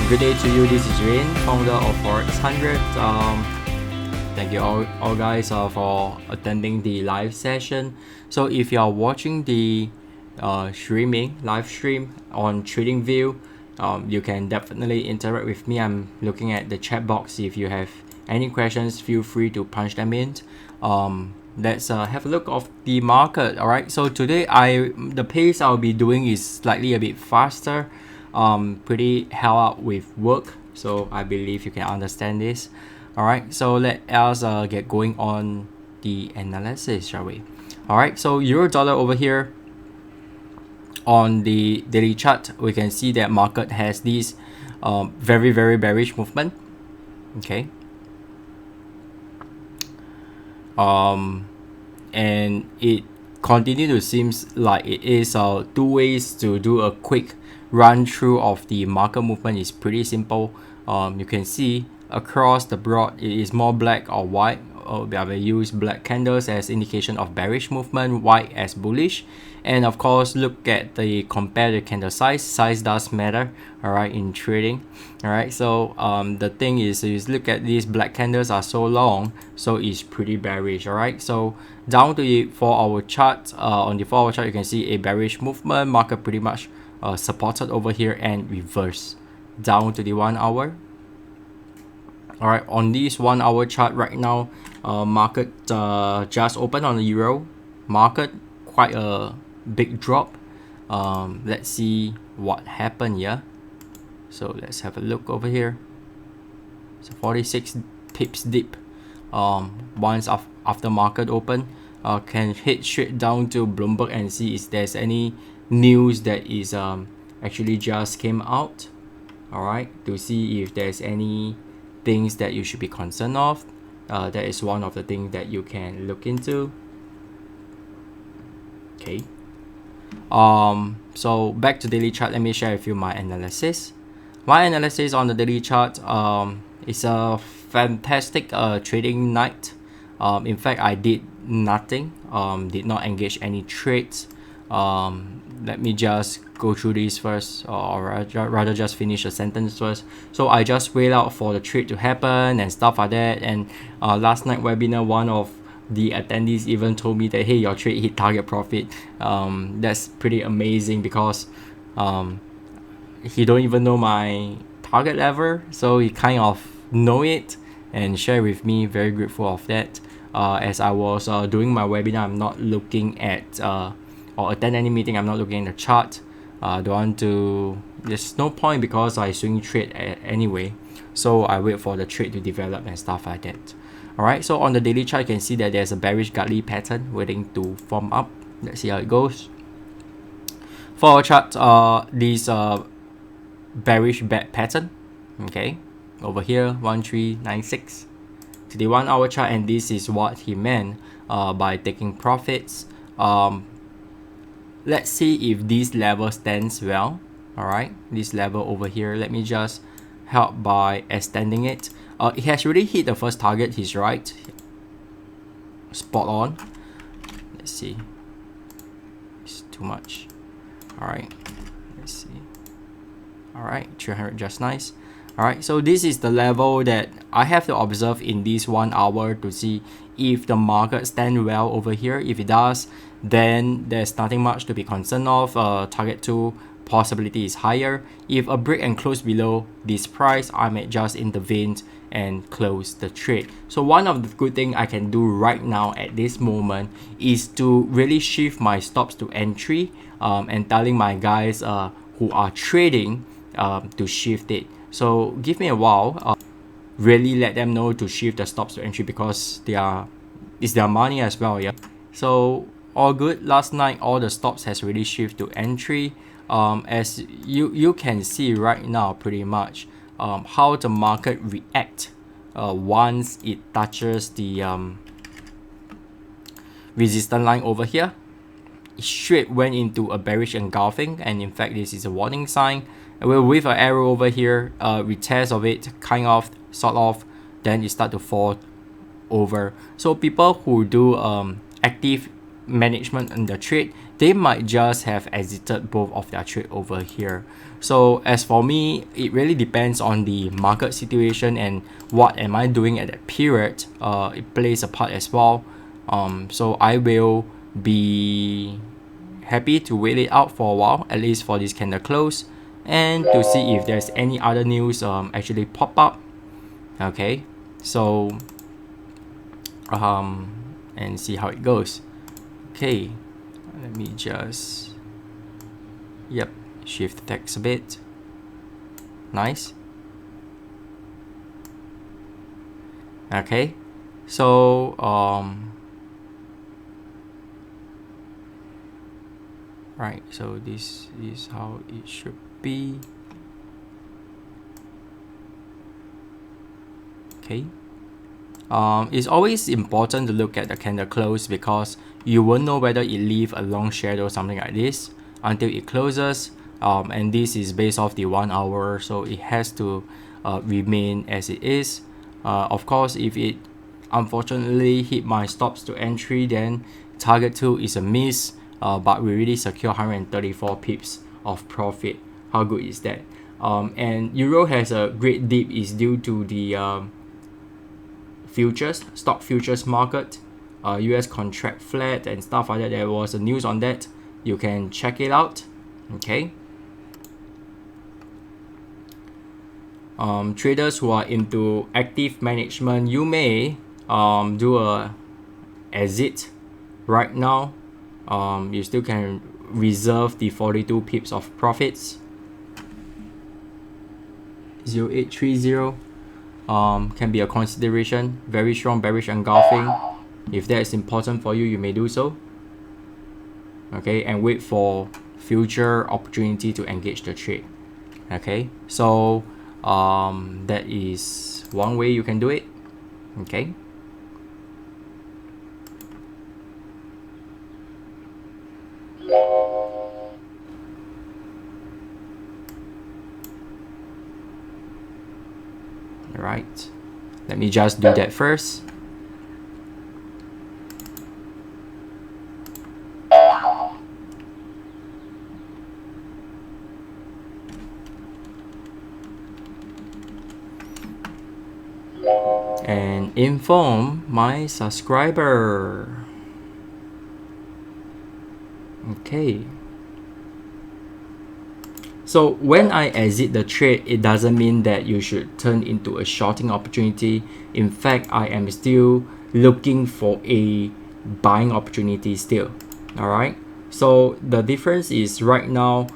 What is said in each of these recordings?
Good day to you. This is Rain, founder of Forex 100. Thank you all guys for attending the live session. So if you are watching the live stream on TradingView, you can definitely interact with me. I'm looking at the chat box. If you have any questions, feel free to punch them in. Let's have a look of the market. All right. So today the pace I'll be doing is slightly a bit faster. Pretty held up with work, so I believe you can understand this. All right. So let us get going on the analysis, shall we? All right. So euro dollar over here. On the daily chart, we can see that market has this very bearish movement. Okay. And it continues to seems like it is two ways to do a quick run through of the market movement. Is pretty simple. You can see across the board it is more black or white. We will use black candles as indication of bearish movement, white as bullish, and of course look at the compare candle size does matter, all right, in trading. All right, so the thing is look at these black candles are so long, so it's pretty bearish. All right, so down to the 4-hour chart, on the 4-hour chart you can see a bearish movement, market pretty much supported over here and reverse down to the 1 hour. All right, on this 1-hour chart right now, market just opened on the euro market, quite a big drop. Let's see what happened here. So let's have a look over here. So 46 pips dip. Once after market open, can hit straight down to Bloomberg and see if there's any news that is actually just came out. All right, to see if there's any things that you should be concerned of. That is one of the things that you can look into. Okay. So back to daily chart, let me share with you my analysis. My analysis on the daily chart is a fantastic trading night. In fact, I did nothing, did not engage any trades. Let me just go through this first, or rather just finish the sentence first. So I just wait out for the trade to happen and stuff like that. And last night webinar, one of the attendees even told me that, hey, your trade hit target profit. That's pretty amazing because he don't even know my target level, so he kind of know it and share with me. Very grateful of that. As I was doing my webinar, I'm not looking at or attend any meeting, I'm not looking at the chart. Don't want to, there's no point because I swing trade anyway, so I wait for the trade to develop and stuff like that. Alright, so on the daily chart you can see that there's a bearish godly pattern waiting to form up. Let's see how it goes. For our chart, this bearish bad pattern, okay, over here 1396 to the 1-hour chart, and this is what he meant by taking profits. Let's see if this level stands well. All right, this level over here, let me just help by extending it. It has already hit the first target, he's right, spot on. Let's see, it's too much. All right, let's see. All right, 300, just nice. All right, so this is the level that I have to observe in this 1 hour to see if the market stand well over here. If it does, then there's nothing much to be concerned of. Target 2 possibility is higher. If a break and close below this price, I may just intervene and close the trade. So one of the good thing I can do right now at this moment is to really shift my stops to entry, and telling my guys who are trading to shift it. So give me a while, really let them know to shift the stops to entry because it's their money as well. Yeah, so all good. Last night all the stops has really shifted to entry. As you can see right now pretty much how the market react once it touches the resistance line over here. It straight went into a bearish engulfing, and in fact this is a warning sign. With an arrow over here, retest of it, kind of, sort of, then it start to fall over. So people who do active management in the trade, they might just have exited both of their trade over here. So as for me, it really depends on the market situation and what am I doing at that period. It plays a part as well. So I will be happy to wait it out for a while, at least for this candle close, and to see if there's any other news actually pop up. Okay, so and see how it goes. Okay, let me just shift the text a bit. Nice. Okay, so right, so this is how it should be. Okay. It's always important to look at the candle close because you won't know whether it leave a long shadow or something like this until it closes. And this is based off the 1 hour, so it has to remain as it is. Of course, if it unfortunately hit my stops to entry, then target 2 is a miss, but we really secure 134 pips of profit. How good is that? And Euro has a great dip is due to the stock futures market, US contract flat and stuff like that. There was a news on that. You can check it out. Okay. Traders who are into active management, you may do a exit right now. You still can reserve the 42 pips of profits. 0830 can be a consideration. Very strong bearish engulfing. If that is important for you, you may do so. Okay, and wait for future opportunity to engage the trade. Okay, so that is one way you can do it. Okay. Alright, let me just do that first. And inform my subscriber. Okay. So when I exit the trade, it doesn't mean that you should turn into a shorting opportunity. In fact, I am still looking for a buying opportunity still. Alright. So the difference is right now,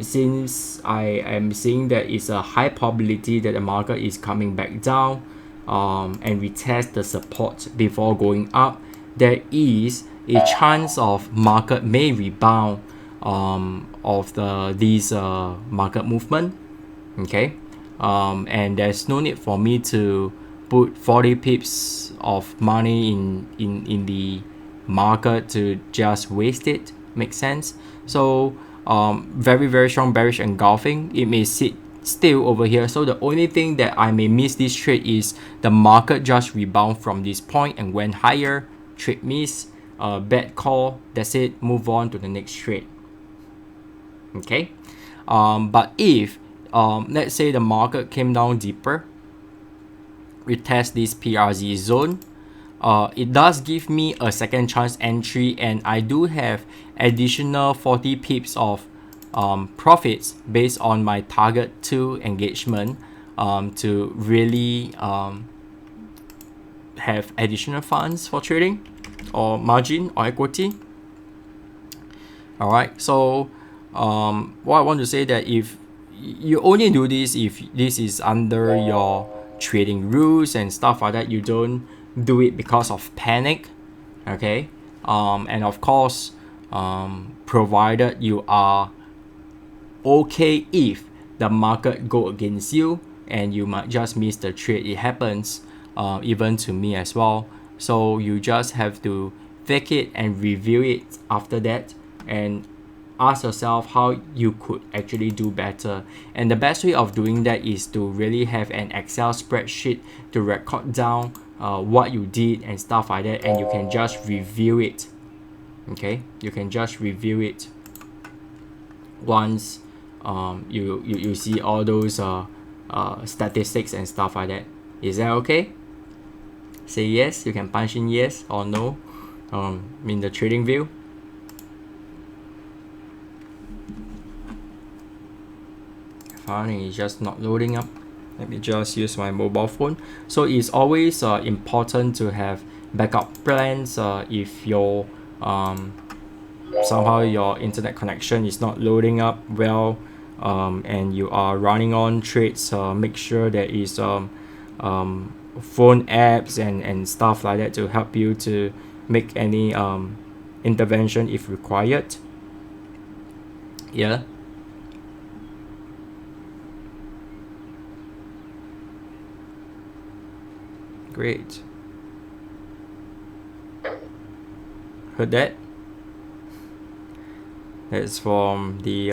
since I am seeing that it's a high probability that the market is coming back down and retest the support before going up, there is a chance of market may rebound of these market movement. Okay, and there's no need for me to put 40 pips of money in the market to just waste it. Makes sense? So very strong bearish engulfing. It may sit still over here, so the only thing that I may miss this trade is the market just rebound from this point and went higher. Trade miss, bad call, that's it, move on to the next trade. Okay, but if let's say the market came down deeper, retest this PRZ zone, it does give me a second chance entry, and I do have additional 40 pips of profits based on my target 2 engagement to really have additional funds for trading or margin or equity. Alright, so what I want to say that if you only do this if this is under your trading rules and stuff like that, you don't do it because of panic. Okay, and of course, provided you are okay if the market go against you and you might just miss the trade. It happens even to me as well. So you just have to take it and review it after that and ask yourself how you could actually do better. And the best way of doing that is to really have an Excel spreadsheet to record down what you did and stuff like that, and you can just review it. Okay, you can just review it once you see all those statistics and stuff like that. Is that okay? Say yes. You can punch in yes or no in the trading view. Funny, it's just not loading up. Let me just use my mobile phone. So it's always important to have backup plans if your somehow your internet connection is not loading up well, and you are running on trades. Make sure there is phone apps and stuff like that to help you to make any intervention if required. Yeah. Great. Heard that? That's from the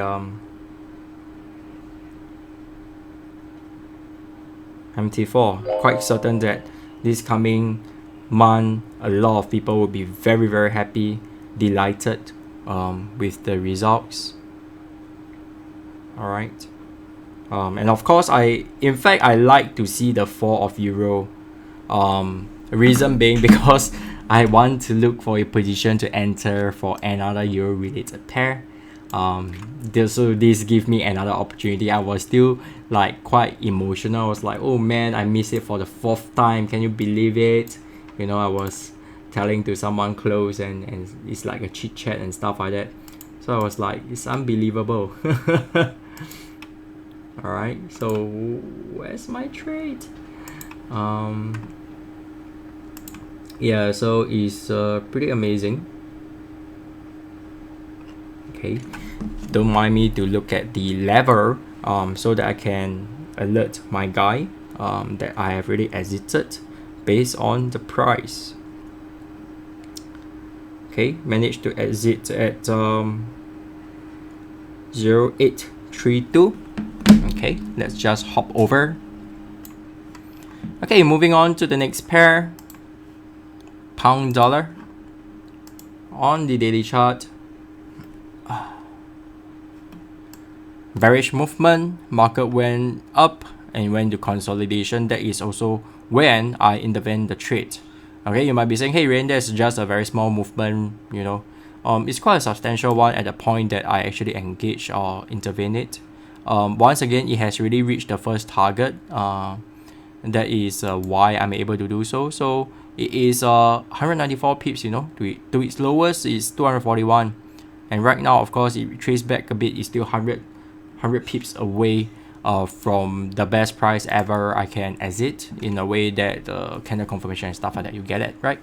MT4. Quite certain that this coming month, a lot of people will be very, very happy, delighted with the results. All right. And of course, I like to see the fall of euro. Reason being because I want to look for a position to enter for another euro related pair. So this give me another opportunity. I was still like quite emotional. I was like, oh man, I missed it for the 4th time. Can you believe it? You know, I was telling to someone close, and it's like a chit chat and stuff like that. So I was like, it's unbelievable. All right, so where's my trade? Yeah, so it's pretty amazing. Okay, don't mind me to look at the lever so that I can alert my guy that I have already exited based on the price. Okay, managed to exit at 0832. Okay, let's just hop over. Okay, moving on to the next pair. Pound dollar on the daily chart. Bearish movement, market went up and went to consolidation. That is also when I intervene the trade. Okay, you might be saying, hey Rain, that's just a very small movement, you know. It's quite a substantial one at the point that I actually engage or intervene it. Once again, it has really reached the first target. That is why I'm able to do so. So it is 194 pips, you know, to its lowest is 241, and right now, of course, it traced back a bit. It's still 100 pips away from the best price ever I can exit, in a way that the candle confirmation and stuff like that, you get it, right?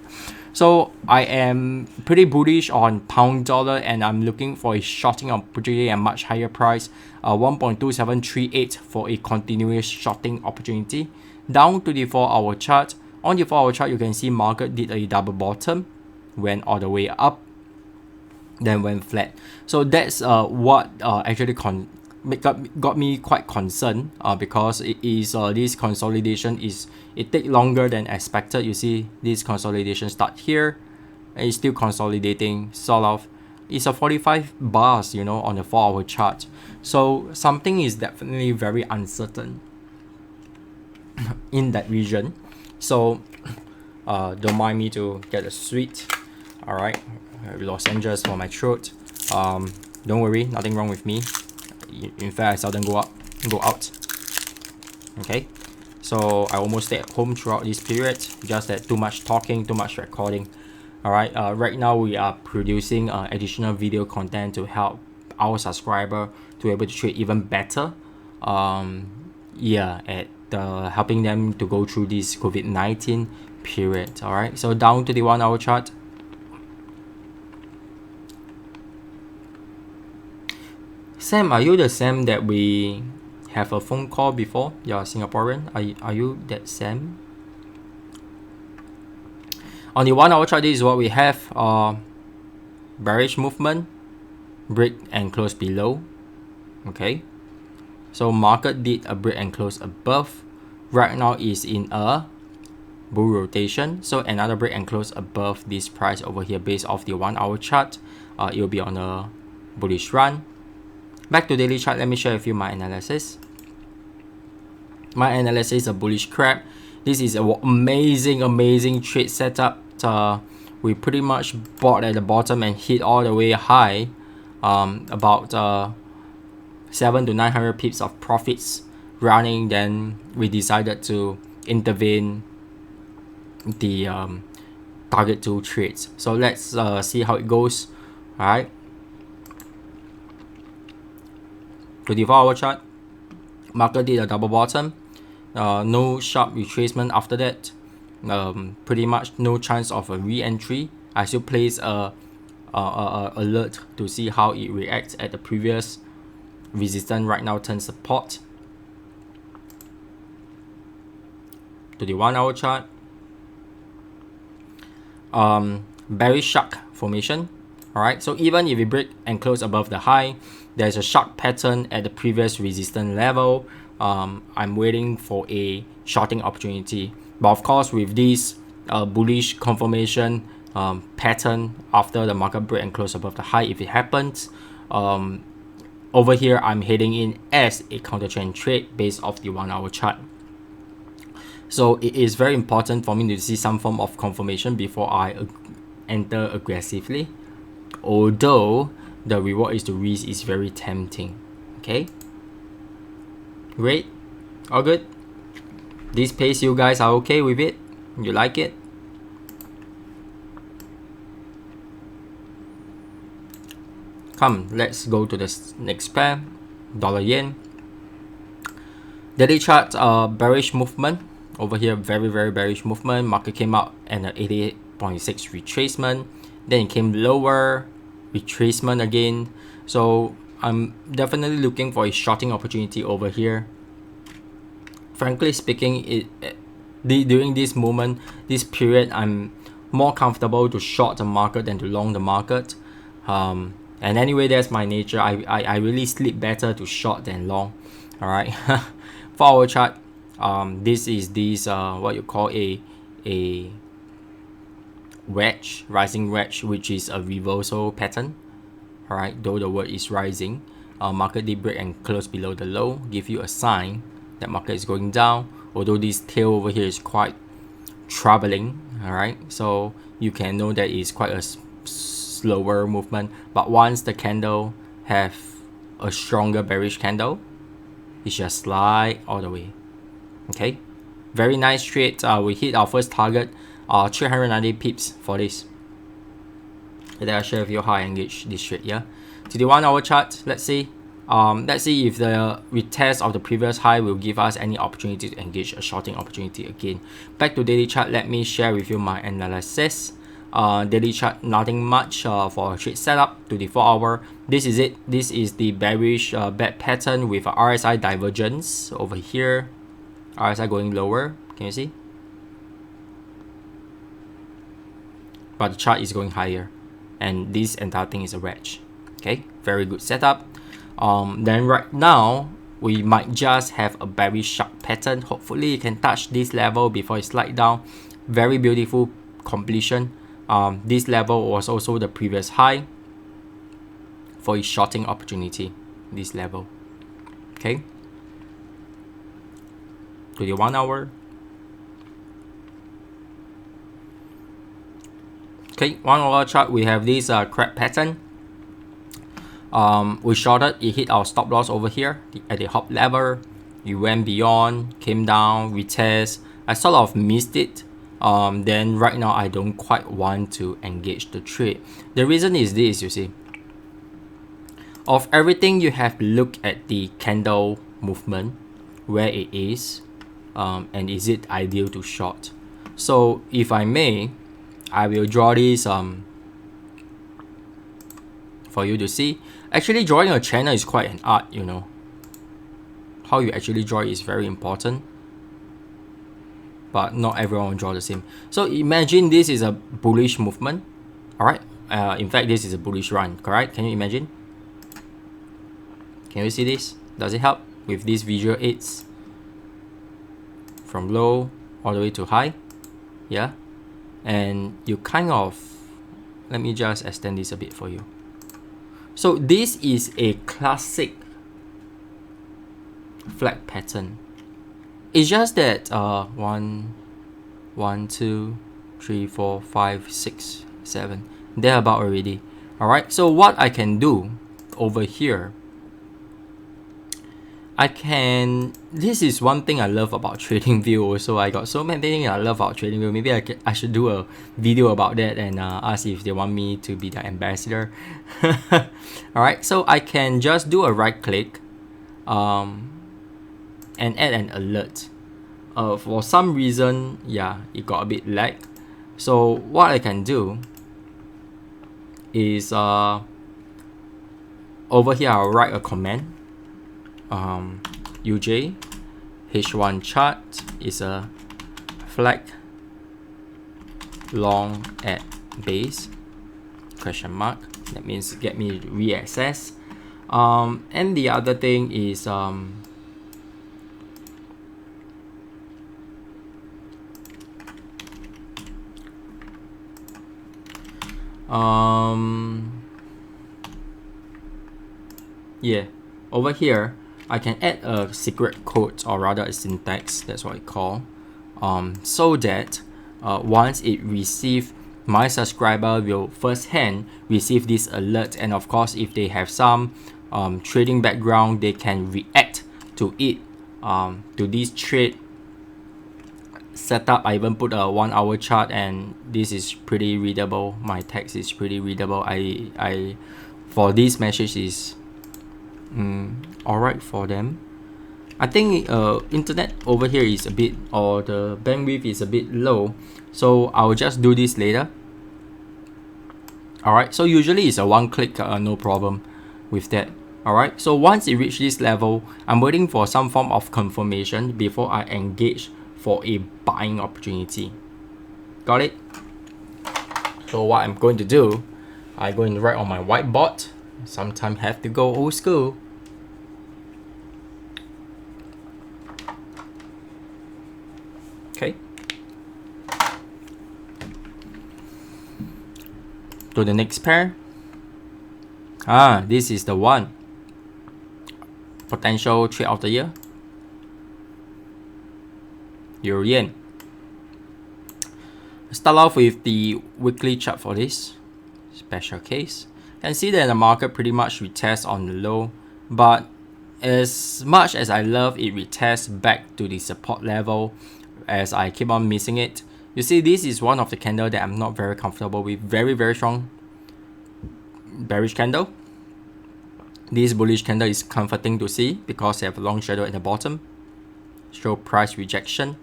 So I am pretty bullish on pound dollar, and I'm looking for a shorting opportunity at much higher price, 1.2738 for a continuous shorting opportunity. Down to the 4-hour chart. On the 4-hour chart, you can see market did a double bottom, went all the way up, then went flat. So that's what actually got me quite concerned, because it is this consolidation it take longer than expected. You see this consolidation start here, and it's still consolidating sort of. It's a 45 bars, you know, on the 4-hour chart. So something is definitely very uncertain in that region. So don't mind me to get a sweet. All right, Los Angeles for my throat. Don't worry, nothing wrong with me. In fact, I seldom go out. Okay, so I almost stay at home throughout this period. Just that too much talking, too much recording. All right, right now we are producing additional video content to help our subscriber to be able to trade even better. Yeah, at helping them to go through this COVID-19 period. All right, so down to the 1-hour chart. Sam, are you the Sam that we have a phone call before? You're Singaporean. Are you that Sam? On the 1-hour chart, this is what we have. Bearish movement, break and close below. Okay, so market did a break and close above. Right now is in a bull rotation. So another break and close above this price over here based off the 1 hour chart, it will be on a bullish run. Back to daily chart, let me share with you my analysis. My analysis is a bullish crab. This is an amazing trade setup. We pretty much bought at the bottom and hit all the way high, about 700 to 900 pips of profits running. Then we decided to intervene the target 2 trades. So let's see how it goes. All right, 24-hour chart, market did a double bottom, no sharp retracement after that, pretty much no chance of a re-entry. I still place a alert to see how it reacts at the previous resistance. Right now turns support. To the 1 hour chart, bearish shark formation. All right, so even if we break and close above the high, there's a shark pattern at the previous resistance level. I'm waiting for a shorting opportunity, but of course with this bullish confirmation pattern after the market break and close above the high, if it happens, over here I'm heading in as a counter trend trade based off the 1 hour chart. So it is very important for me to see some form of confirmation before I enter aggressively, although the reward is the risk is very tempting. Okay, great, all good. This pace, you guys are okay with it? You like it? Come, let's go to the next pair, dollar yen. Daily chart, bearish movement over here, very bearish movement. Market came out at an 88.6 retracement, then it came lower, retracement again. So I'm definitely looking for a shorting opportunity over here. Frankly speaking, during this moment, this period, I'm more comfortable to short the market than to long the market. And anyway, that's my nature. I really sleep better to short than long. All right. 4 hour chart, this is what you call a wedge, rising wedge, which is a reversal pattern. All right, though the word is rising, market did break and close below the low, give you a sign that market is going down, although this tail over here is quite troubling. All right, so you can know that it's quite a slower movement, but once the candle have a stronger bearish candle, it's just slide all the way. Okay, very nice trade. We hit our first target, 390 pips for this. And then I'll share with you how I engage this trade. Yeah, to the 1 hour chart, let's see if the retest of the previous high will give us any opportunity to engage a shorting opportunity again. Back to daily chart, let me share with you my analysis. Daily chart, nothing much for a trade setup. To the 4 hour, this is it. This is the bearish bad pattern with a RSI divergence over here. RSI going lower, can you see? But the chart is going higher, and this entire thing is a wedge. Okay, very good setup. Then right now we might just have a bearish shark pattern. Hopefully you can touch this level before it slide down. Very beautiful completion. This level was also the previous high for a shorting opportunity, this level. Okay, to the 1 hour. Okay, 1 hour chart, we have this crab pattern. We shorted, it hit our stop loss over here at the hop level. It went beyond, came down, retest. I sort of missed it. Then right now I don't quite want to engage the trade. The reason is this, you see. Of everything, you have to look at the candle movement, where it is, and is it ideal to short. So if I may, I will draw this for you to see. Actually, drawing a channel is quite an art, you know. How you actually draw it is very important, but not everyone will draw the same. So imagine this is a bullish movement. All right, in fact this is a bullish run, correct? Can you imagine? Can you see this? Does it help with these visual aids from low all the way to high? yeah, and you kind of, let me just extend this a bit for you. So this is a classic flag pattern. It's just that 1, 2, 3, 4, 5, 6, 7, they're about already. All right, so what I can do over here, this is one thing I love about TradingView also. I got so many things I love about TradingView. Maybe I should do a video about that and ask if they want me to be the ambassador. Alright, so I can just do a right click and add an alert. For some reason, yeah, it got a bit lag. So what I can do is over here I'll write a comment. UJ H1 chart is a flag long at base question mark. That means get me reaccess. And the other thing is yeah, over here I can add a secret code, or rather a syntax, that's what I call, so that once it receives, my subscriber will firsthand receive this alert, and of course if they have some trading background, they can react to it, to this trade setup. I even put a 1 hour chart, and this is pretty readable. My text is pretty readable. I for this message is alright for them. I think internet over here is a bit, or the bandwidth is a bit low, so I'll just do this later. Alright, so usually it's a one click, no problem with that. Alright, so once it reaches this level, I'm waiting for some form of confirmation before I engage for a buying opportunity. Got it? So what I'm going to do, I'm going to write on my whiteboard. Sometimes have to go old school. Okay. To the next pair. This is the one. Potential trade of the year. Euro yen. Start off with the weekly chart for this special case. You can see that the market pretty much retests on the low, but as much as I love it retests back to the support level, as I keep on missing it. You see, this is one of the candle that I'm not very comfortable with. Very strong bearish candle. This bullish candle is comforting to see because they have a long shadow at the bottom. Show price rejection.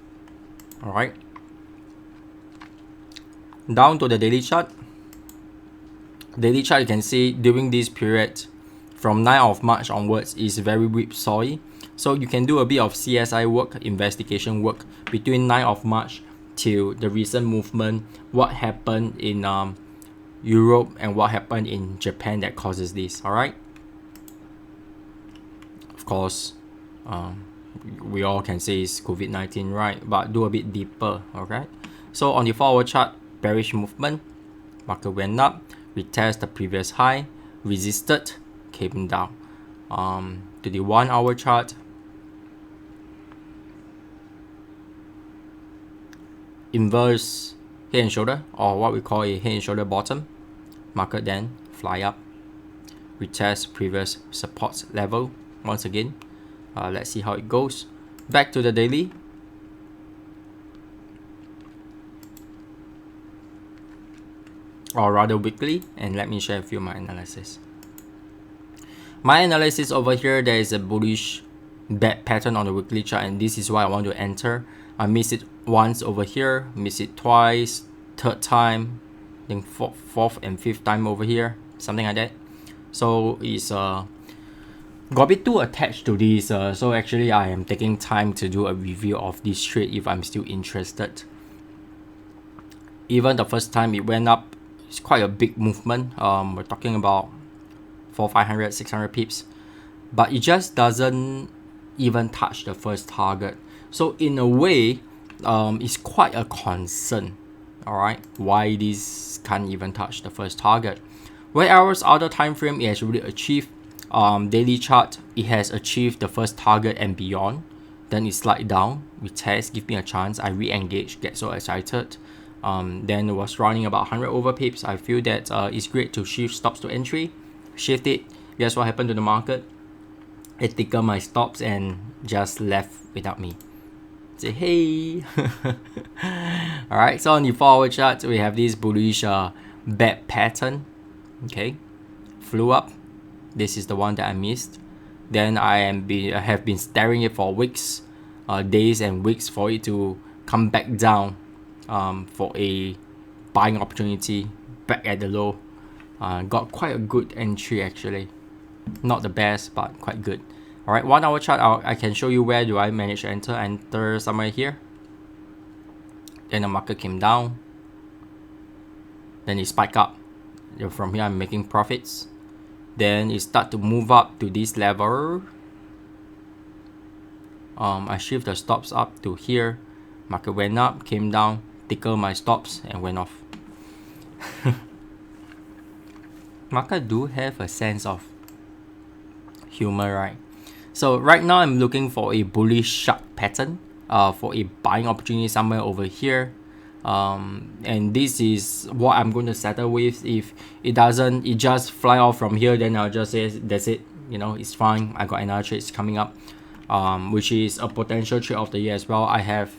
Alright. Down to the daily chart. Daily chart, you can see during this period from 9th of March onwards is very whipsawy. So you can do a bit of CSI work, investigation work between 9th of March till the recent movement, what happened in Europe and what happened in Japan that causes this. Alright. Of course, we all can say it's COVID-19, right? But do a bit deeper. Alright. So on the 4-hour chart, bearish movement, market went up, retest the previous high, resisted, came down. To the 1-hour chart, inverse head and shoulder, or what we call a head and shoulder bottom. Market then fly up, retest previous support level once again. Let's see how it goes. Back to the daily. Or rather weekly, and let me share with you my analysis. My analysis over here, there is a bullish bad pattern on the weekly chart, and this is why I want to enter. I miss it once over here, miss it twice, third time, I think fourth and fifth time over here, something like that. So it's got a bit too attached to this, so actually I am taking time to do a review of this trade if I'm still interested. Even the first time it went up, it's quite a big movement. We're talking about 500, 600 pips, but it just doesn't even touch the first target. So in a way, is quite a concern. All right, why this can't even touch the first target? Whereas other time frame, it has really achieved. Daily chart, it has achieved the first target and beyond. Then it slide down, retest, give me a chance. I re-engage, get so excited. Then it was running about 100 over pips. I feel that it's great to shift stops to entry, shift it. Guess what happened to the market? It took my stops and just left without me. Say hey. All right, so on the 4-hour chart, we have this bullish bad pattern. Okay, flew up. This is the one that I missed. Then I have been staring it for weeks, days and weeks for it to come back down for a buying opportunity back at the low. Got quite a good entry actually. Not the best, but quite good. All right, 1 hour chart, I can show you where do I manage to enter somewhere here. Then the market came down. Then it spiked up. From here, I'm making profits. Then it start to move up to this level. I shift the stops up to here. Market went up, came down, tickled my stops and went off. Market do have a sense of humor, right? So right now I'm looking for a bullish sharp pattern for a buying opportunity somewhere over here. And this is what I'm going to settle with. If it doesn't, it just fly off from here, then I'll just say that's it, you know, it's fine. I got another trade coming up, which is a potential trade of the year as well. I have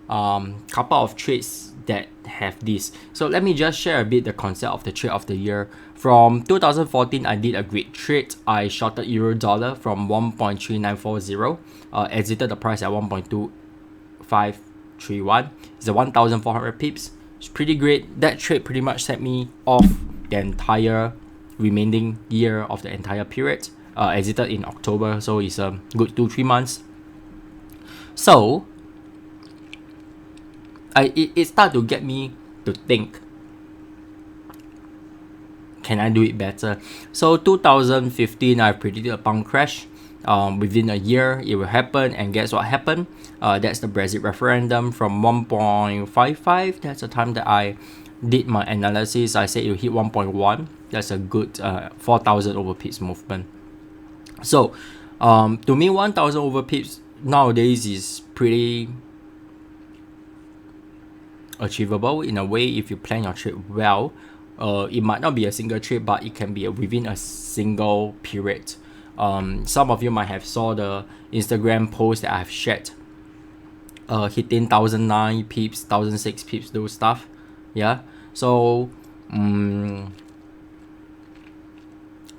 couple of trades that have this. So let me just share a bit the concept of the trade of the year. From 2014, I did a great trade. I shorted euro dollar from 1.3940, exited the price at 1.2531. It's a 1,400 pips. It's pretty great. That trade pretty much set me off the entire remaining year of the entire period. Exited in October, so it's a good 2-3 months. So it started to get me to think, can I do it better? So 2015, I predicted a pound crash. Within a year, it will happen, and guess what happened? That's the Brexit referendum from 1.55. That's the time that I did my analysis. I said it will hit 1.1. That's a good 4,000 over pips movement. So to me, 1,000 over pips nowadays is pretty achievable in a way if you plan your trade well. It might not be a single trade, but it can be within a single period. Some of you might have saw the Instagram post that I've shared, hitting 1,009 pips, 1,006 pips, those stuff. Yeah, so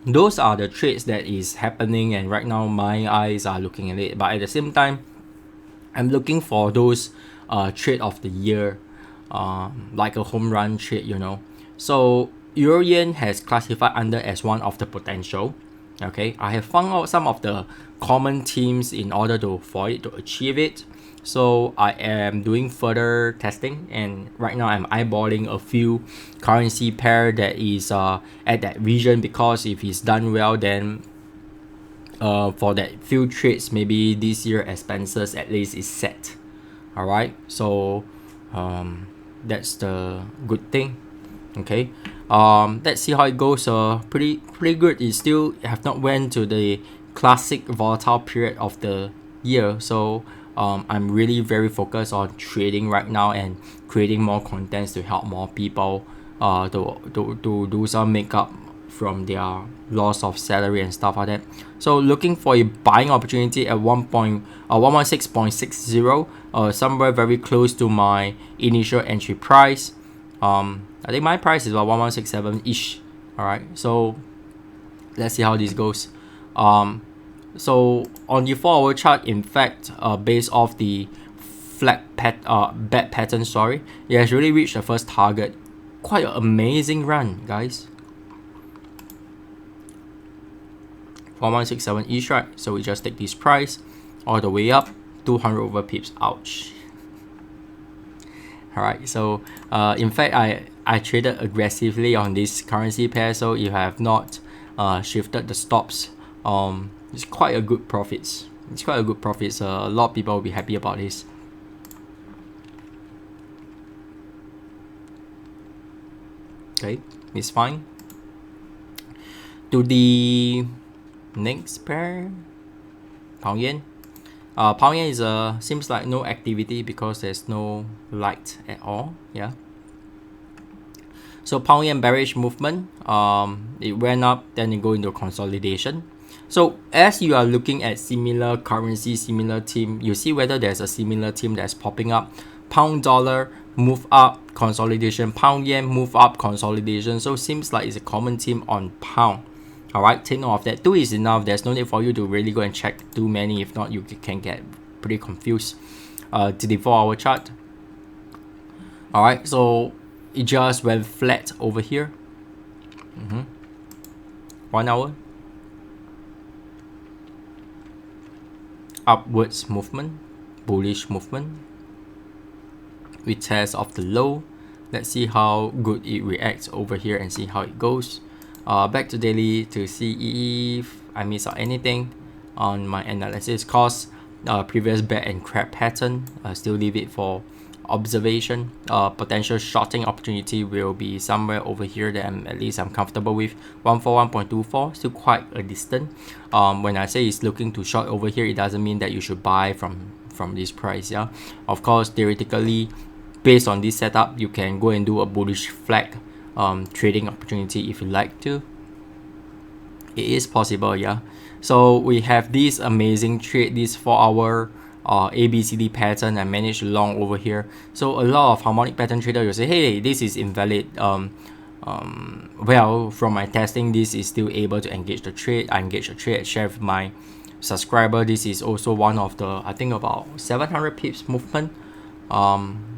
those are the trades that is happening, and right now my eyes are looking at it. But at the same time, I'm looking for those trade of the year, like a home run trade, you know. So Euro Yen has classified under as one of the potential. Okay, I have found out some of the common themes in order for it to achieve it. So I am doing further testing, and right now I'm eyeballing a few currency pair that is at that region, because if it's done well, then for that few trades, maybe this year expenses at least is set. All right, so that's the good thing. Okay, let's see how it goes. Pretty good. It still have not went to the classic volatile period of the year, so I'm really very focused on trading right now and creating more contents to help more people to do some makeup from their loss of salary and stuff like that. So looking for a buying opportunity at 116.60, somewhere very close to my initial entry price. I think my price is about 1167 ish. All right, so let's see how this goes. So on the 4-hour chart, in fact, based off the bad pattern, sorry, it has really reached the first target. Quite an amazing run, guys. 1167 ish, right? So we just take this price all the way up, 200 over pips. Ouch. Alright, so in fact, I traded aggressively on this currency pair, so if I have not shifted the stops, it's quite a good profits. A lot of people will be happy about this. Okay, it's fine. To the next pair, pound yen. Pound yen is seems like no activity because there's no light at all. Yeah. So pound yen bearish movement. It went up, then it go into consolidation. So as you are looking at similar currency, similar theme, you see whether there's a similar theme that's popping up. Pound dollar move up, consolidation. Pound yen move up, consolidation. So seems like it's a common theme on pound. Alright, take note of that. 2 is enough. There's no need for you to really go and check too many. If not, you can get pretty confused. To the 4-hour chart. Alright, so it just went flat over here. 1 hour. Upwards movement, bullish movement. We test off the low. Let's see how good it reacts over here and see how it goes. Back to daily to see if I miss out anything on my analysis. Cause previous bear and crab pattern. Still leave it for observation. Potential shorting opportunity will be somewhere over here that at least I'm comfortable with. 141.24, still quite a distance. When I say it's looking to short over here, it doesn't mean that you should buy from this price. Yeah, of course, theoretically, based on this setup, you can go and do a bullish flag trading opportunity if you like to. It is possible. Yeah, so we have this amazing trade, this 4-hour ABCD pattern. I managed long over here. So a lot of harmonic pattern trader will say, hey, this is invalid. Well, from my testing, this is still able to engage the trade. I engage the trade, share with my subscriber. This is also one of the, I think, about 700 pips movement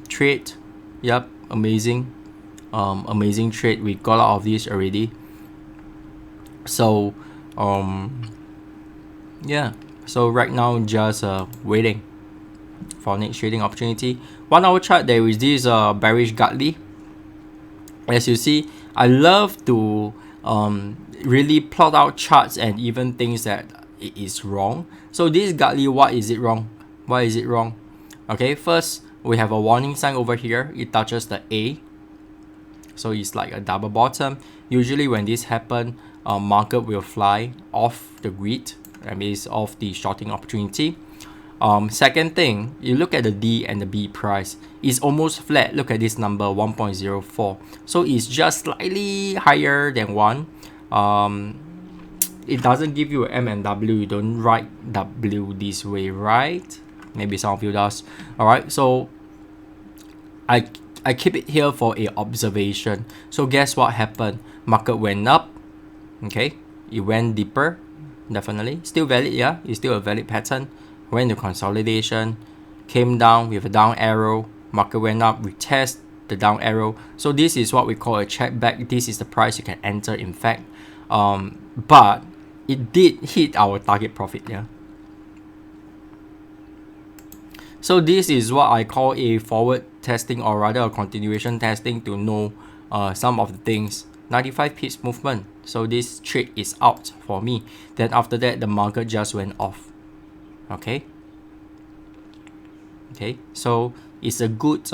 trade. Yep, amazing. Amazing trade. We got out of this already. So yeah, so right now just waiting for next trading opportunity. 1 hour chart, there is this bearish Gartley. As you see, I love to really plot out charts and even things that it is wrong. So this Gartley, why is it wrong? Why is it wrong? Okay, first we have a warning sign over here. It touches the A, so it's like a double bottom. Usually when this happens, market will fly off the grid. I mean, it's off the shorting opportunity. Second thing, you look at the D and the B price. It's almost flat. Look at this number, 1.04. So it's just slightly higher than 1. It doesn't give you M and W. You don't write W this way, right? Maybe some of you does. Alright, so I keep it here for a observation. So guess what happened? Market went up. Okay, it went deeper. Definitely. Still valid, yeah? It's still a valid pattern. Went to consolidation. Came down with a down arrow. Market went up. We test the down arrow. So this is what we call a check back. This is the price you can enter, in fact. But it did hit our target profit, yeah? So this is what I call a forward testing, or rather a continuation testing, to know some of the things. 95 pips movement. So this trade is out for me. Then after that, the market just went off. Okay. Okay. So it's a good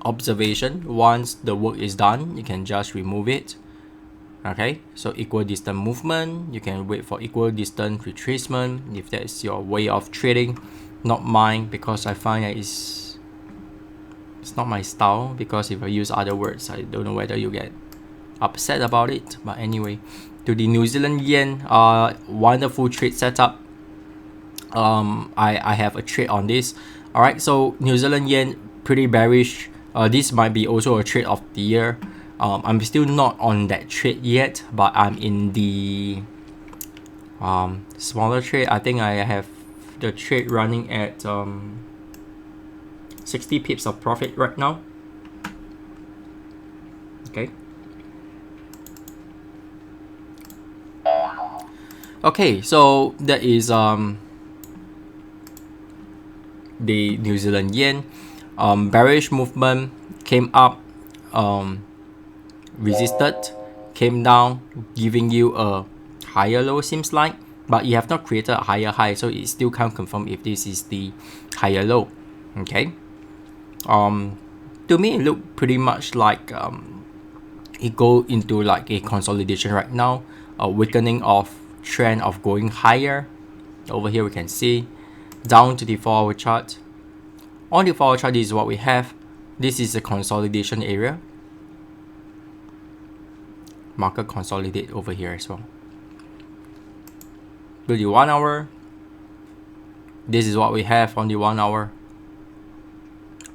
observation. Once the work is done, you can just remove it. Okay. So equal distance movement. You can wait for equal distance retracement if that's your way of trading. Not mine, because I find that it's not my style. Because if I use other words, I don't know whether you get upset about it. But anyway, to the New Zealand yen, wonderful trade setup. I have a trade on this. Alright, so New Zealand yen, pretty bearish. This might be also a trade of the year. I'm still not on that trade yet, but I'm in the smaller trade. I think I have the trade running at 60 pips of profit right now. Okay. Okay, so that is the New Zealand yen. Bearish movement, came up, resisted, came down, giving you a higher low, seems like, but you have not created a higher high, so it still can't confirm if this is the higher low. Okay. To me, it looked pretty much like it go into like a consolidation right now, a weakening of trend of going higher. Over here we can see down to the 4-hour chart. On the 4-hour chart, this is what we have. This is the consolidation area. Market consolidate over here as well. To the 1 hour, this is what we have on the 1 hour.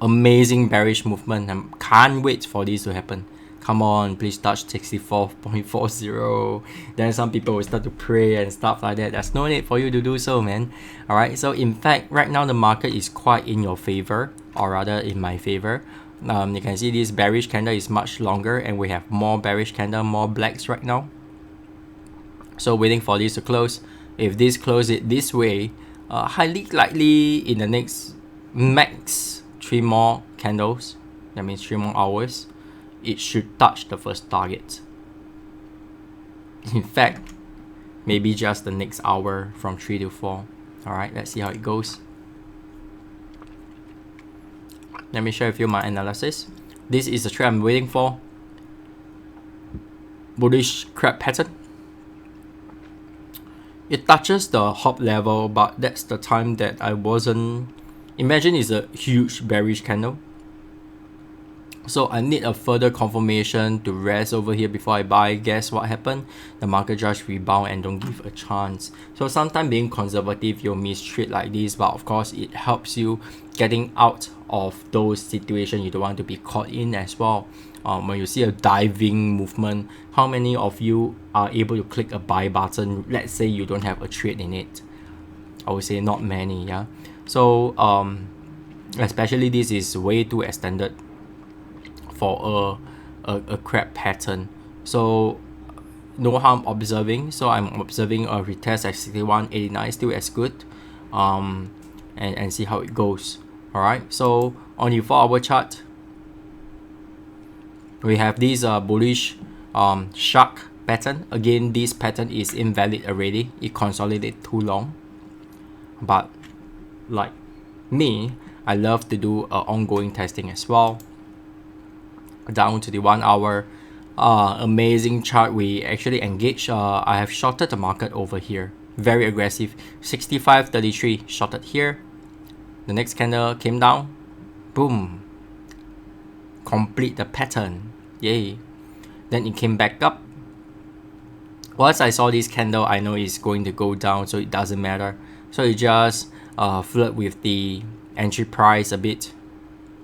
Amazing bearish movement. I can't wait for this to happen. Come on, please touch 64.40. Then some people will start to pray and stuff like that. There's no need for you to do so, man. Alright, so in fact, right now the market is quite in your favor, or rather in my favor. You can see this bearish candle is much longer, and we have more bearish candle, more blacks right now. So waiting for this to close. If this close it this way, highly likely in the next max 3 more candles, that means 3 more hours, it should touch the first target. In fact, maybe just the next hour from 3 to 4. Alright, let's see how it goes. Let me share with you my analysis. This is the trade I'm waiting for. Bullish crab pattern. It touches the hop level, but that's the time that I wasn't. Imagine it's a huge bearish candle. So I need a further confirmation to rest over here before I buy. Guess what happened? The market just rebound and don't give a chance. So sometimes being conservative, you'll miss trade like this, but of course it helps you getting out of those situations you don't want to be caught in as well. When you see a diving movement, how many of you are able to click a buy button? Let's say you don't have a trade in it. I would say not many, yeah. So especially this is way too extended for a crab pattern. So no harm observing. So I'm observing a retest at 61.89 still as good. And see how it goes. Alright, so on the 4-hour chart, we have this bullish shark pattern. Again, this pattern is invalid already. It consolidated too long. But like me, I love to do ongoing testing as well. Down to the 1 hour, amazing chart. We actually engaged. I have shorted the market over here, very aggressive. 65.33 shorted here. The next candle came down, boom, complete the pattern, yay. Then it came back up. Once I saw this candle, I know it's going to go down, so it doesn't matter. So it just flirt with the entry price a bit,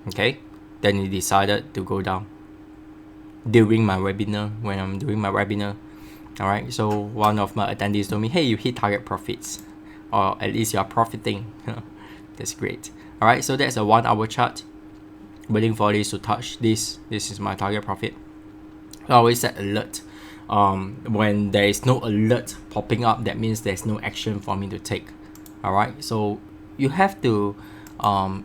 okay. Then it decided to go down during my webinar, when I'm doing my webinar. Alright, so one of my attendees told me, hey, you hit target profits, or at least you are profiting. That's great. Alright, so that's a 1 hour chart. Waiting for this to touch this. This is my target profit. I always set alert. When there is no alert popping up, that means there's no action for me to take. Alright, so you have to,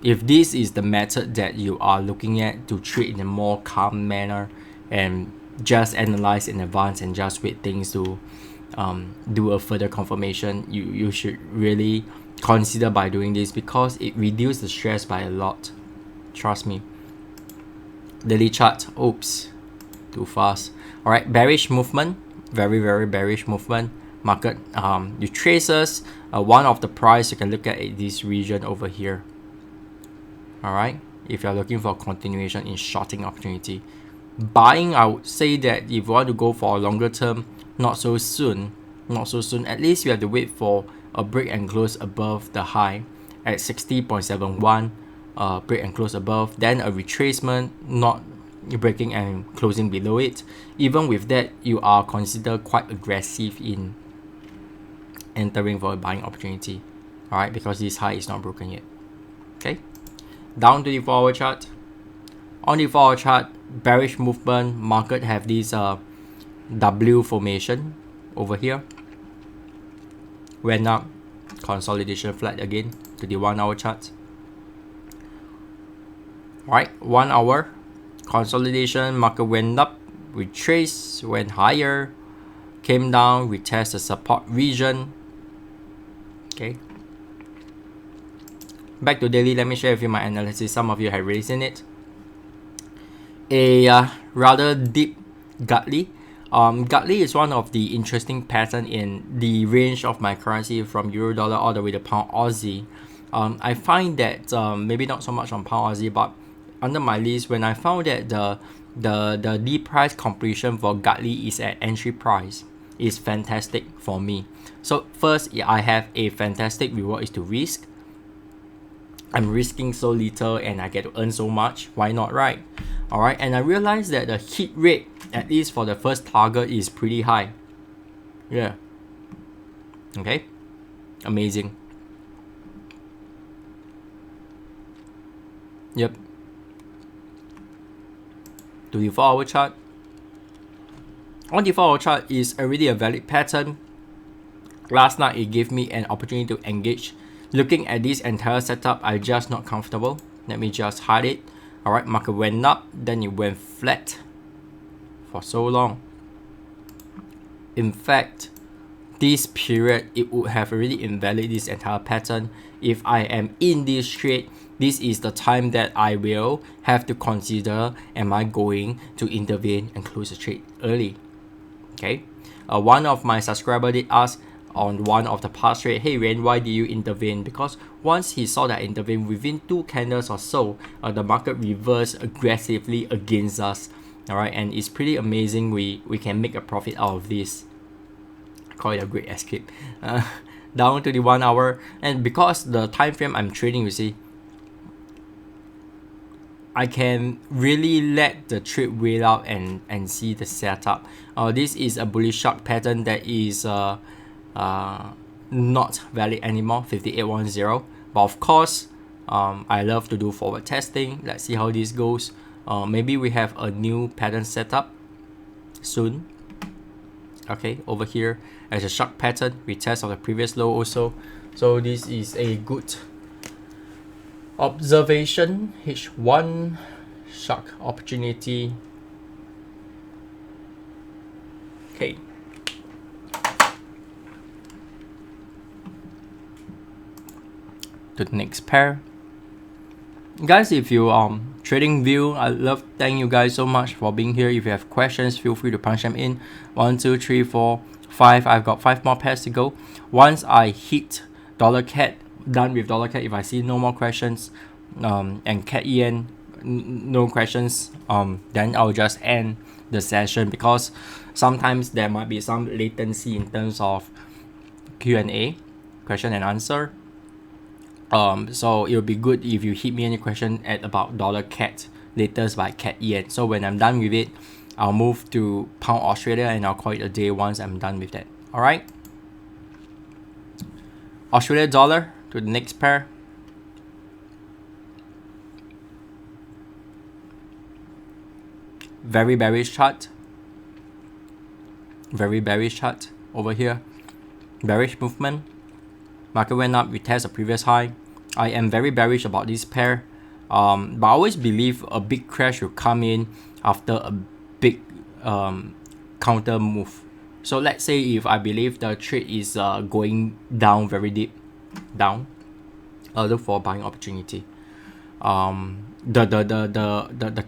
if this is the method that you are looking at to trade in a more calm manner and just analyze in advance and just wait things to do a further confirmation, you should really consider by doing this, because it reduces the stress by a lot. Trust me. Daily chart, oops, too fast. Alright, bearish movement, very bearish movement. Market, you traces one of the price, you can look at this region over here. Alright, if you're looking for continuation in shorting opportunity. Buying, I would say that if you want to go for a longer term, not so soon. At least you have to wait for a break and close above the high at 60.71, break and close above, then a retracement, not breaking and closing below it. Even with that, you are considered quite aggressive in entering for a buying opportunity. Alright, because this high is not broken yet. Okay, down to the 4-hour chart. On the 4-hour chart, bearish movement. Market have this W formation over here. Went up, consolidation flat again to the 1 hour chart. Alright, 1 hour consolidation, market went up, retrace, went higher, came down, retest the support region. Okay, back to daily. Let me share with you my analysis. Some of you have already seen it. A rather deep Godly. Godly is one of the interesting pattern in the range of my currency from euro dollar all the way to pound Aussie. I find that maybe not so much on pound Aussie, but under my list, when I found that the D price completion for Godly is at entry price, is fantastic for me. So first, I have a fantastic reward is to risk. I'm risking so little and I get to earn so much. Why not, right? Alright, and I realized that the hit rate, at least for the first target, is pretty high. Yeah. Okay. Amazing. Yep. 24-hour chart. On the 4-hour chart is already a valid pattern. Last night it gave me an opportunity to engage. Looking at this entire setup, I'm just not comfortable. Let me just hide it. Alright, market went up, then it went flat for so long. In fact, this period, it would have already invalid this entire pattern. If I am in this trade, this is the time that I will have to consider, am I going to intervene and close the trade early? Okay. One of my subscribers did ask on one of the past trade, hey Ren, why did you intervene? Because once he saw that I intervened, within 2 candles or so, the market reversed aggressively against us. Alright, and it's pretty amazing we can make a profit out of this. I call it a great escape. Down to the 1 hour, and because the time frame I'm trading, you see, I can really let the trade wait out and see the setup. This is a bullish shark pattern that is not valid anymore, 5810. But of course, I love to do forward testing. Let's see how this goes. Maybe we have a new pattern setup soon. Okay, over here as a shark pattern, retest of the previous low also. So this is a good observation. H1 shark opportunity. Okay. To the next pair. Guys, if you trading view, I love thank you guys so much for being here. If you have questions, feel free to punch them in. 1 2 3 4 5. I've got 5 more pairs to go. Once I hit dollar cat, done with dollar cat, if I see no more questions and cat yen, no questions, then I'll just end the session, because sometimes there might be some latency in terms of Q&A, question and answer. So it'll be good if you hit me any question at about dollar cat, latest by cat yen. So when I'm done with it, I'll move to pound Australia and I'll call it a day once I'm done with that. Alright, Australia dollar to the next pair. Very bearish chart. Very bearish chart over here. Bearish movement. Market went up, we test a previous high. I am very bearish about this pair. But I always believe a big crash will come in after a big counter move. So let's say if I believe the trade is going down very deep, down, I'll look for a buying opportunity. The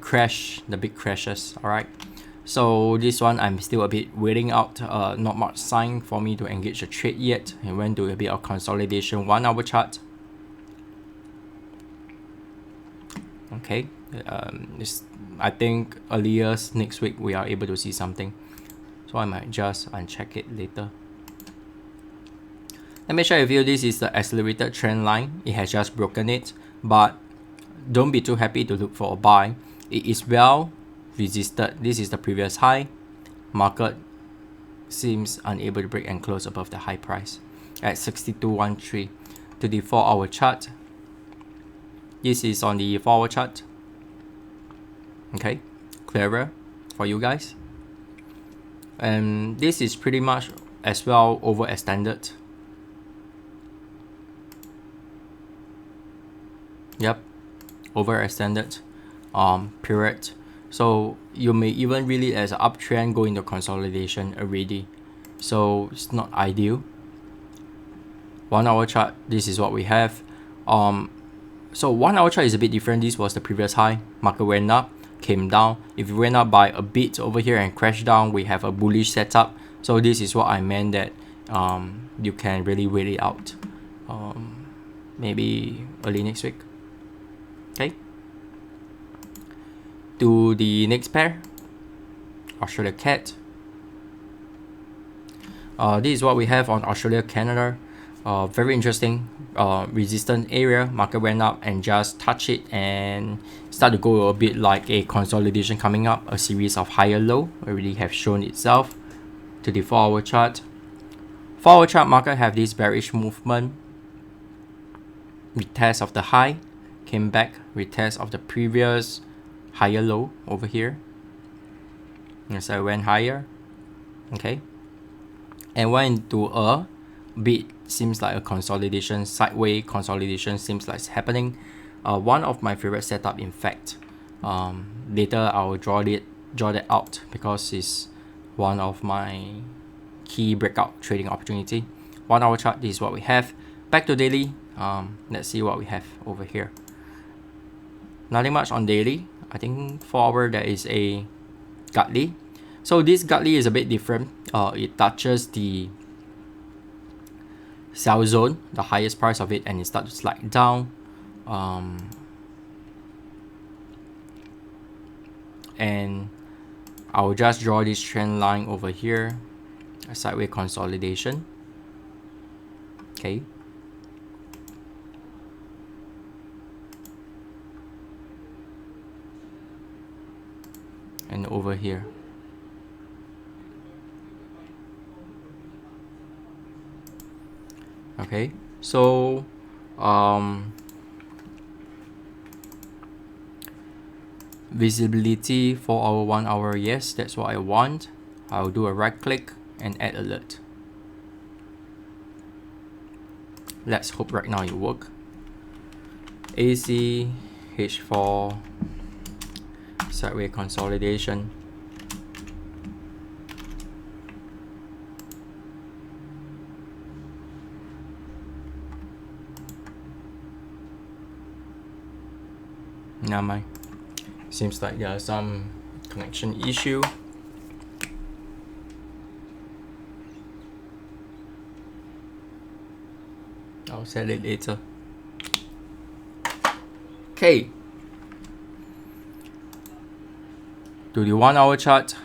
crash, the big crashes. All right. So this one I'm still a bit waiting out. Not much sign for me to engage a trade yet. I went to a bit of consolidation. 1 hour chart. Okay. I think earliest next week we are able to see something. So I might just uncheck it later. Let me share with you, this is the accelerated trend line. It has just broken it, but don't be too happy to look for a buy. It is well resisted. This is the previous high. Market seems unable to break and close above the high price at 62.13. To the 4 hour chart. This is on the 4 hour chart. Okay, clearer for you guys. And this is pretty much as well overextended. Yep, overextended period. So you may even read it as an uptrend going to consolidation already. So it's not ideal. 1 hour chart, this is what we have. So 1 hour chart is a bit different. This was the previous high. Market went up, came down. If it went up by a bit over here and crashed down, we have a bullish setup. So this is what I meant, that you can really wait it out, maybe early next week. Okay, to the next pair, Australia CAD. This is what we have on Australia Canada. Very interesting resistance area. Market went up and just touch it and start to go a bit like a consolidation coming up. A series of higher low already have shown itself. To the 4-hour chart. 4-hour chart, market have this bearish movement. Retest of the high, came back, retest of the previous higher low over here. Yes, I went higher. Okay, and went into a bit, seems like a consolidation, sideways consolidation seems like it's happening. One of my favorite setup, in fact. Later I will draw that out because it's one of my key breakout trading opportunity. 1-hour chart, this is what we have. Back to daily. Let's see what we have over here. Nothing much on daily. I think 4-hour there is a Gutly. So this Gutly is a bit different. It touches the sell zone, the highest price of it, and it starts to slide down. And I will just draw this trend line over here, a sideways consolidation. Okay. And over here. Okay, so visibility for our 1 hour, yes, that's what I want. I'll do a right click and add alert. Let's hope right now it work. AC H4 sideways consolidation. Never mind. Seems like there are some connection issue. I'll sell it later. Okay. To the 1 hour chart.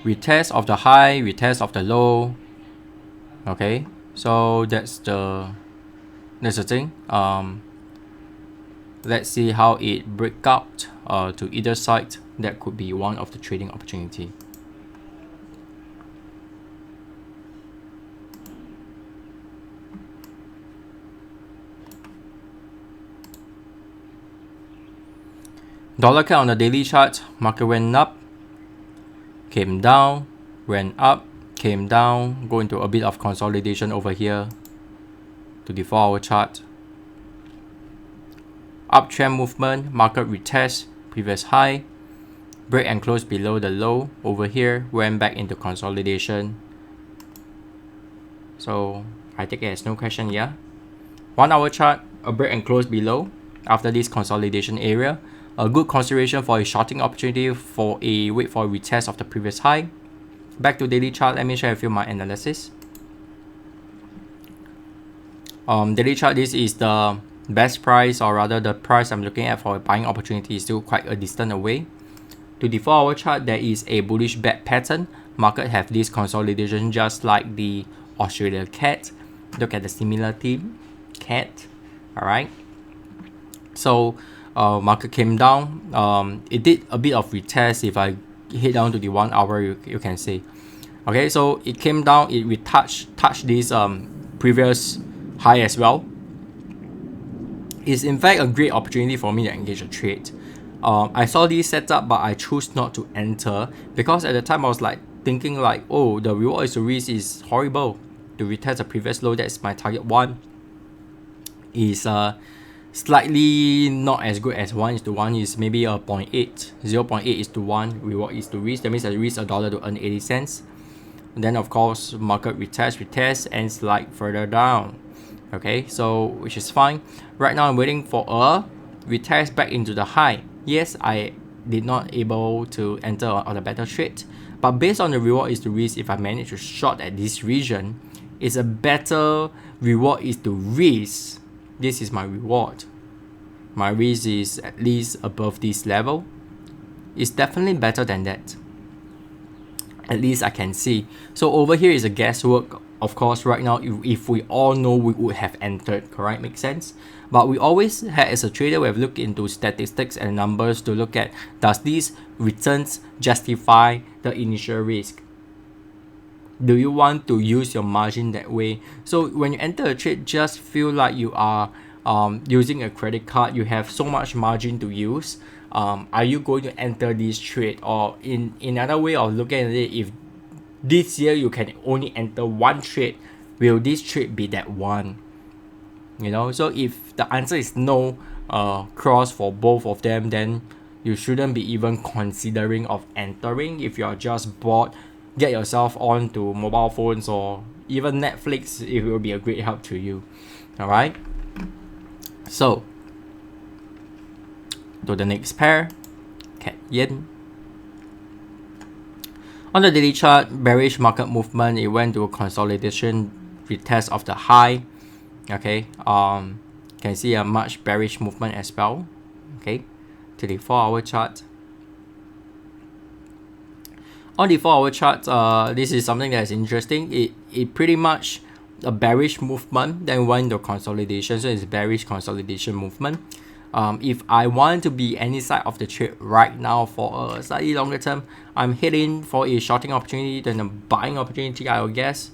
Retest of the high, retest of the low. Okay, so that's the thing. Let's see how it break out to either side. That could be one of the trading opportunity. Dollar CAD on the daily chart, market went up, came down, went up, came down, go into a bit of consolidation over here. To the 4 hour chart. Uptrend movement, market retest previous high, break and close below the low over here, went back into consolidation. So I think there's no question here. 1 hour chart, a break and close below after this consolidation area. A good consideration for a shorting opportunity for a wait for a retest of the previous high. Back to daily chart, let me share with you my analysis. Daily chart, this is the best price, or rather the price I'm looking at for a buying opportunity is still quite a distance away. To the 4 hour chart, there is a bullish back pattern. Market have this consolidation just like the Australia CAD. Look at the similarity, CAD. Alright. So market came down. It did a bit of retest. If I head down to the 1 hour, you can see. Okay, so it came down, it touched this previous high as well. It's in fact a great opportunity for me to engage a trade. I saw this setup, but I chose not to enter because at the time I was like thinking like, oh, the reward is to risk is horrible. To retest the previous low, that's my target one. Is slightly not as good as 1:1. Is maybe a 0.8, 0.8:1. Reward is to risk. That means I risk $1 to earn 80 cents. And then of course market retest and slide further down. Okay, so which is fine. Right now I'm waiting for a retest back into the high. Yes, I did not able to enter on a better trade, but based on the reward is to risk, if I manage to short at this region, it's a better reward is to risk. This is my reward. My risk is at least above this level. It's definitely better than that. At least I can see. So over here is a guesswork. Of course, right now, if we all know, we would have entered, correct? Makes sense? But we always had, as a trader, we have looked into statistics and numbers to look at, does these returns justify the initial risk? Do you want to use your margin that way? So when you enter a trade, just feel like you are using a credit card, you have so much margin to use. Are you going to enter this trade? Or in another way of looking at it, if this year you can only enter one trade, will this trade be that one? You know, so if the answer is no, cross for both of them, then you shouldn't be even considering of entering. If you're just bored, get yourself on to mobile phones or even Netflix. It will be a great help to you. All right, so to the next pair, Cat Yen. On the daily chart, bearish market movement, it went to a consolidation retest of the high. Okay, can see a much bearish movement as well. Okay, to the 4-hour chart. On the 4-hour chart, this is something that is interesting. It pretty much a bearish movement, then went to consolidation. So it's bearish consolidation movement. If I want to be any side of the trade right now for a slightly longer term, I'm hitting for a shorting opportunity than a buying opportunity, I would guess.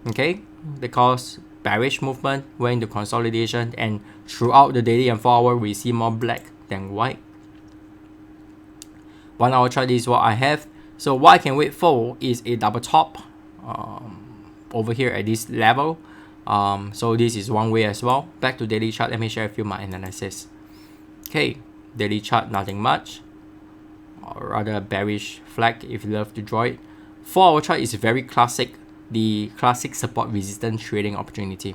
Okay, because bearish movement went into consolidation, and throughout the daily and 4-hour, we see more black than white. 1-hour chart is what I have. So what I can wait for is a double top over here at this level. So this is one way as well. Back to daily chart, let me share with you my analysis. Okay, daily chart, nothing much, or rather a bearish flag if you love to draw it. 4-hour chart is very classic, the classic support resistance trading opportunity.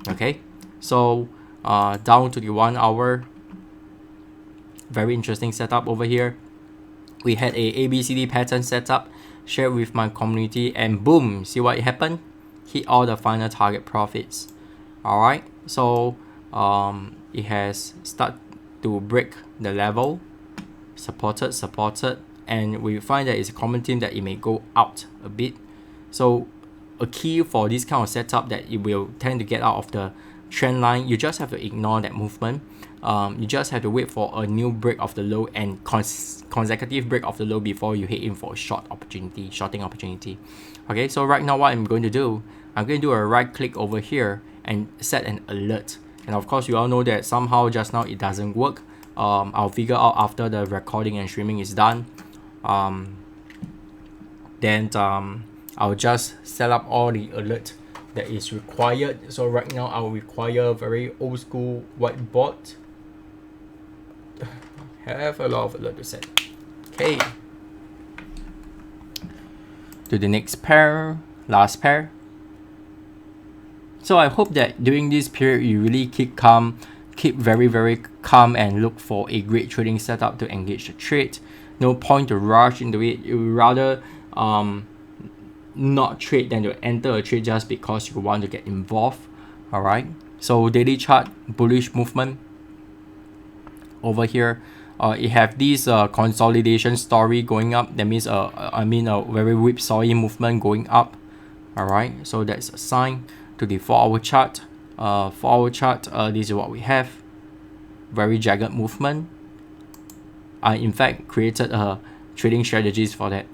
Okay, so down to the 1-hour, very interesting setup over here. We had a ABCD pattern setup, shared with my community, and boom, see what happened? Hit all the final target profits. Alright, so it has started to break the level, supported, and we find that it's a common theme that it may go out a bit. So a key for this kind of setup that it will tend to get out of the trend line, you just have to ignore that movement. You just have to wait for a new break of the low and consecutive break of the low before you hit in for a shorting opportunity. Okay, so right now what I'm going to do, I'm going to do a right click over here and set an alert. And of course, you all know that somehow just now it doesn't work. I'll figure out after the recording and streaming is done. Then I'll just set up all the alert that is required. So right now I'll require a very old school whiteboard. Have a lot of alert to set. Okay. To the next pair, last pair. So I hope that during this period you really keep calm, keep very calm, and look for a great trading setup to engage the trade. No point to rush into it. You would rather not trade than to enter a trade just because you want to get involved. Alright, so daily chart, bullish movement over here. It have this consolidation story going up. That means a very whipsawy movement going up. Alright, so that's a sign. To the 4-hour chart, this is what we have. Very jagged movement. I in fact created trading strategies for that,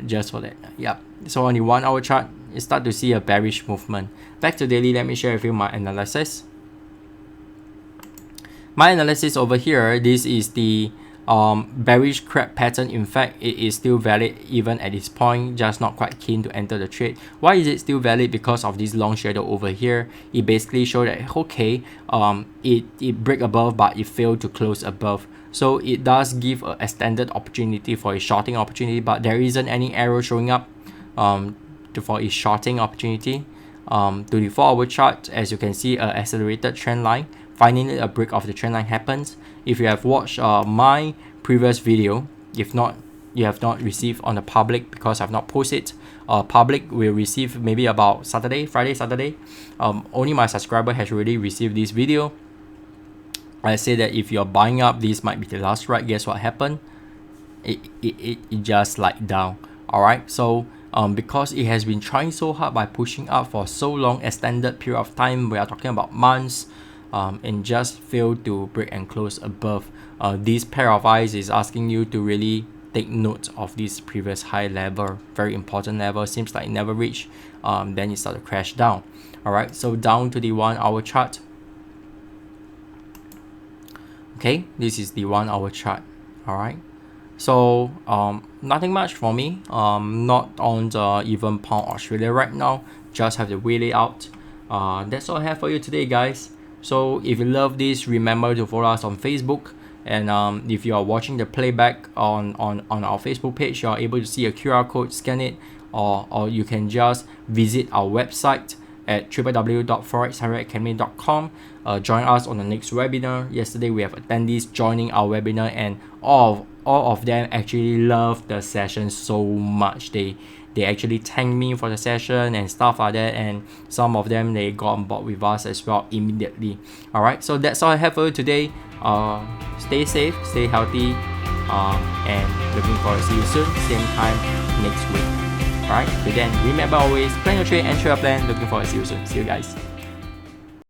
just for that. Yep. So on the 1-hour chart, you start to see a bearish movement. Back to daily, let me share with you my analysis. My analysis over here, this is the bearish crab pattern. In fact, it is still valid even at this point, just not quite keen to enter the trade. Why is it still valid? Because of this long shadow over here. It basically showed that okay, it break above but it failed to close above. So it does give a extended opportunity for a shorting opportunity, but there isn't any arrow showing up for a shorting opportunity. To the 4-hour chart, as you can see, accelerated trend line finally a break of the trend line happens. If you have watched my previous video, if not, you have not received on the public because I've not posted. Public will receive maybe about Friday, Saturday. Only my subscriber has already received this video. I say that if you're buying up, this might be the last ride. Guess what happened? It just slide down. Alright, so because it has been trying so hard by pushing up for so long, extended period of time, we are talking about months, and just failed to break and close above. This pair of eyes is asking you to really take note of this previous high level, very important level. Seems like it never reached, then it started to crash down. Alright, so down to the 1 hour chart. Okay, this is the 1 hour chart. Alright, so nothing much for me. Not on the even pound Australia right now, just have to wait it out. That's all I have for you today, guys. So if you love this, remember to follow us on Facebook. And if you are watching the playback on our Facebook page, you are able to see a QR code, scan it, or you can just visit our website at www.forexacademy.com. Join us on the next webinar. Yesterday we have attendees joining our webinar, and all of them actually love the session so much. They actually thanked me for the session and stuff like that, and some of them, they got on board with us as well immediately. Alright, so that's all I have for you today. Stay safe, stay healthy, and looking forward to see you soon, same time next week. Alright, till then, remember always plan your trade and trade your plan. Looking forward to see you soon. See you guys.